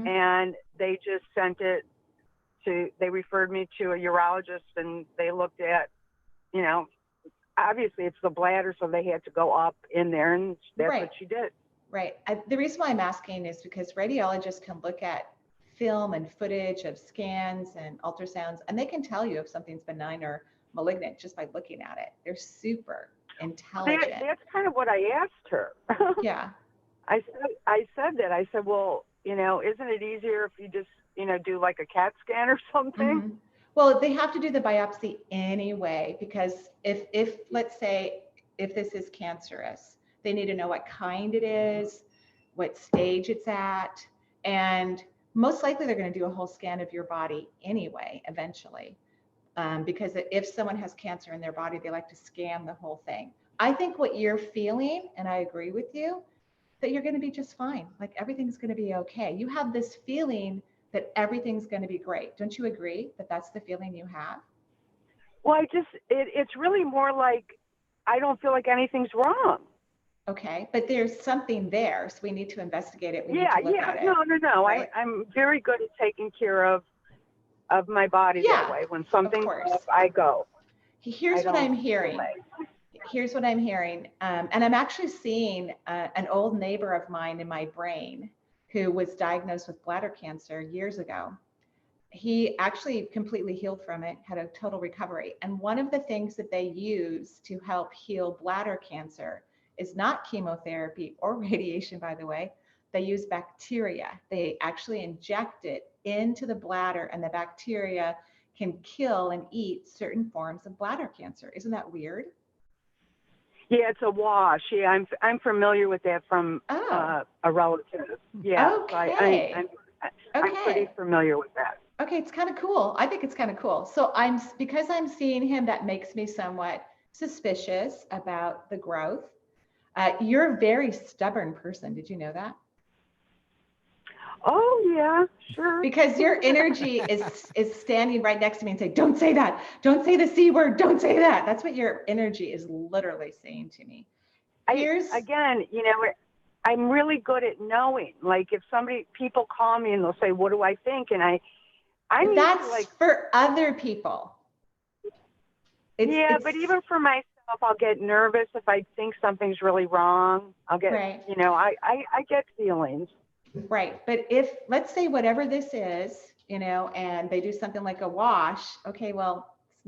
And they just sent it they referred me to a urologist and they looked at, obviously it's the bladder. So they had to go up in there and that's what she did. Right. The reason why I'm asking is because radiologists can look at film and footage of scans and ultrasounds, and they can tell you if something's benign or malignant just by looking at it. They're super intelligent. That's kind of what I asked her. Yeah. I said that. I said, well, isn't it easier if you just, do like a CAT scan or something? Well, they have to do the biopsy anyway, because if let's say, if this is cancerous, they need to know what kind it is, what stage it's at, and most likely they're going to do a whole scan of your body anyway, eventually. Because if someone has cancer in their body, they like to scan the whole thing. I think what you're feeling, and I agree with you, that you're going to be just fine. Like everything's going to be okay. You have this feeling that everything's going to be great. Don't you agree that that's the feeling you have? Well, it's really more like I don't feel like anything's wrong. Okay, but there's something there, so we need to investigate it. We need to look at it. No. Right? I'm very good at taking care of my body that way. When something's up, I go. Here's what I'm hearing. And I'm actually seeing an old neighbor of mine in my brain who was diagnosed with bladder cancer years ago. He actually completely healed from it, had a total recovery. And one of the things that they use to help heal bladder cancer is not chemotherapy or radiation, by the way. They use bacteria. They actually inject it into the bladder, and the bacteria can kill and eat certain forms of bladder cancer. Isn't that weird? Yeah, it's a wash. Yeah, I'm familiar with that from a relative. Yeah, okay. So I'm pretty familiar with that. Okay, it's kind of cool. I think it's kind of cool. So because I'm seeing him, that makes me somewhat suspicious about the growth. You're a very stubborn person. Did you know that? Oh yeah, sure. Because your energy is standing right next to me and saying, "Don't say that. Don't say the C word. Don't say that." That's what your energy is literally saying to me. I'm really good at knowing. Like if people call me and they'll say, "What do I think?" and that's for other people. But even for myself, know if I'll get nervous if I think something's really wrong. I'll get, I get feelings. Right. But if, let's say whatever this is, and they do something like a wash, okay, well, it's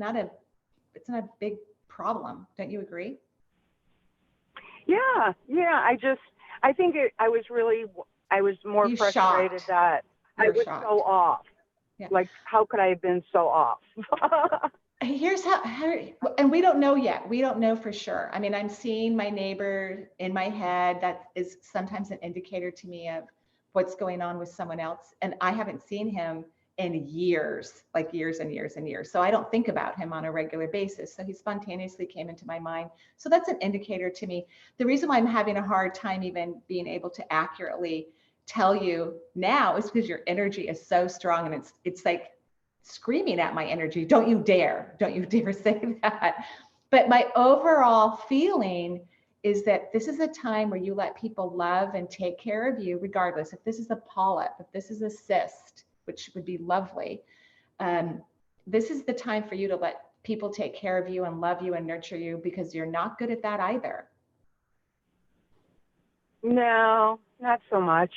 not a big problem. Don't you agree? Yeah. I think I was more frustrated that I was so off. Yeah. Like, how could I have been so off? Here's how, and we don't know yet. We don't know for sure. I mean, I'm seeing my neighbor in my head. That is sometimes an indicator to me of what's going on with someone else. And I haven't seen him in years, like years and years and years. So I don't think about him on a regular basis. So he spontaneously came into my mind. So that's an indicator to me. The reason why I'm having a hard time even being able to accurately tell you now is because your energy is so strong, and it's like screaming at my energy. Don't you dare say that. But my overall feeling is that this is a time where you let people love and take care of you, regardless if this is a polyp, if this is a cyst, which would be lovely. This is the time for you to let people take care of you and love you and nurture you, because you're not good at that either. No, not so much.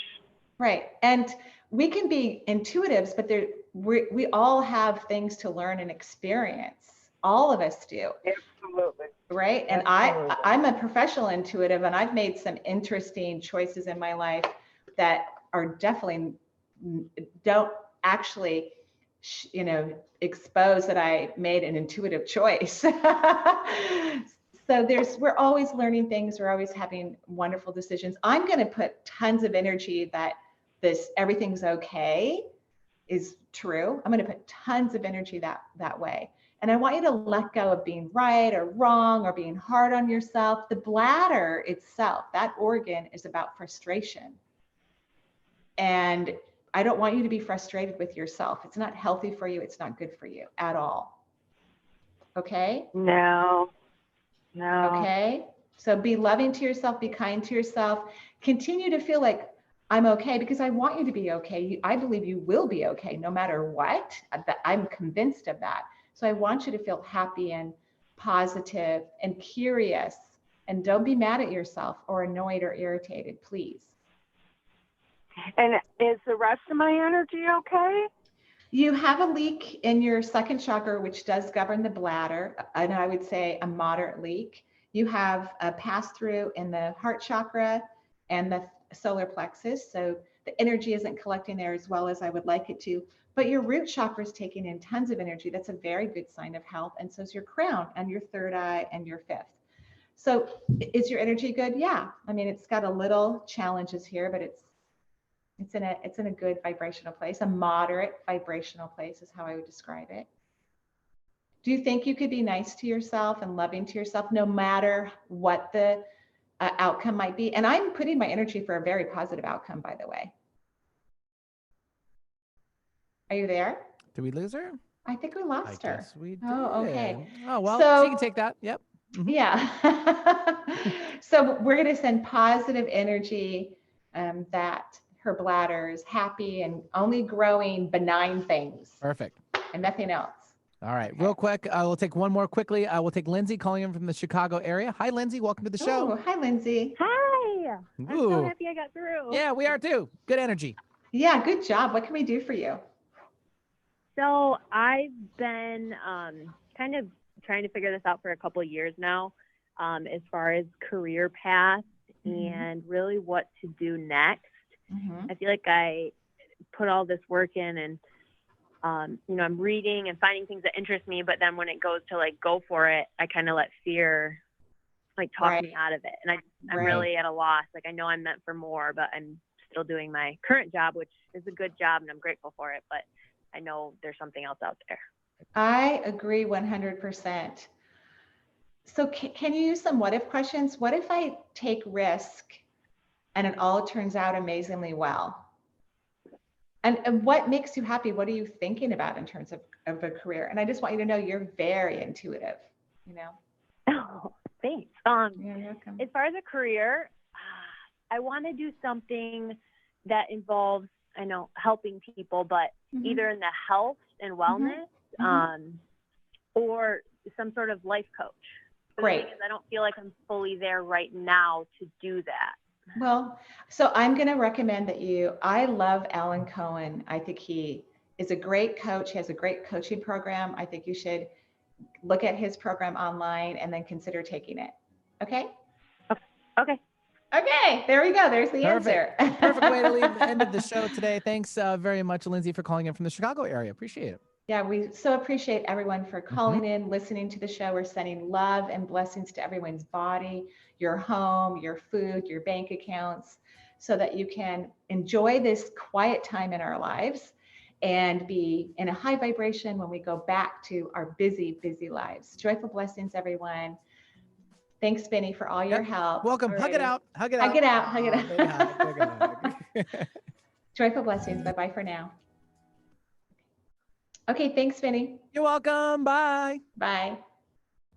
Right. And we can be intuitives, but we all have things to learn and experience. All of us do. Absolutely. Right. And I'm a professional intuitive, and I've made some interesting choices in my life that are definitely don't actually, expose that I made an intuitive choice. So we're always learning things. We're always having wonderful decisions. I'm going to put tons of energy that everything's okay is true. I'm going to put tons of energy that way. And I want you to let go of being right or wrong or being hard on yourself. The bladder itself, that organ, is about frustration. And I don't want you to be frustrated with yourself. It's not healthy for you. It's not good for you at all. Okay? No. Okay? So be loving to yourself, be kind to yourself. Continue to feel like I'm okay, because I want you to be okay. I believe you will be okay no matter what. I'm convinced of that. So I want you to feel happy and positive and curious, and don't be mad at yourself or annoyed or irritated, please. And is the rest of my energy okay? You have a leak in your second chakra, which does govern the bladder, and I would say a moderate leak. You have a pass through in the heart chakra and the solar plexus, so the energy isn't collecting there as well as I would like it to. But your root chakra is taking in tons of energy. That's a very good sign of health. And so is your crown and your third eye and your fifth. So is your energy good? Yeah. I mean, it's got a little challenges here, but it's in a good vibrational place. A moderate vibrational place is how I would describe it. Do you think you could be nice to yourself and loving to yourself no matter what the outcome might be? And I'm putting my energy for a very positive outcome, by the way. Are you there? Did we lose her? I think we lost her. Guess we did. Oh, okay. Oh, well, so you can take that. Yep. Mm-hmm. Yeah. So we're going to send positive energy that her bladder is happy and only growing benign things. Perfect. And nothing else. All right. Okay. Real quick, we'll take one more quickly. We'll take Lindsay calling in from the Chicago area. Hi, Lindsay. Welcome to the show. Oh, hi, Lindsay. Hi. I'm so happy I got through. Yeah, we are too. Good energy. Yeah, good job. What can we do for you? So I've been kind of trying to figure this out for a couple of years now, as far as career path and really what to do next. I feel like I put all this work in, and I'm reading and finding things that interest me, but then when it goes to like go for it, I kind of let fear like talk me out of it. And I'm really at a loss. Like, I know I'm meant for more, but I'm still doing my current job, which is a good job and I'm grateful for it, but I know there's something else out there. I agree 100%. So can you use some what if questions? What if I take risk and it all turns out amazingly well? And what makes you happy? What are you thinking about in terms of a career? And I just want you to know you're very intuitive, Oh, thanks. You're welcome. As far as a career, I want to do something that involves, I know, helping people, but either in the health and wellness or some sort of life coach. Great. Because I don't feel like I'm fully there right now to do that. Well, so I'm going to recommend that I love Alan Cohen. I think he is a great coach. He has a great coaching program. I think you should look at his program online and then consider taking it. Okay? Okay. Okay, there we go. There's the answer. Perfect way to leave the end of the show today. Thanks very much, Lindsay, for calling in from the Chicago area. Appreciate it. Yeah, we so appreciate everyone for calling in, listening to the show. We're sending love and blessings to everyone's body, your home, your food, your bank accounts, so that you can enjoy this quiet time in our lives and be in a high vibration when we go back to our busy, busy lives. Joyful blessings, everyone. Thanks, Benny, for all your help. Welcome. Alrighty. Hug it out. Hug it out. Hug it out. Hug it out. Big hug, big hug. Joyful blessings. Bye-bye for now. Okay, thanks, Benny. You're welcome. Bye. Bye.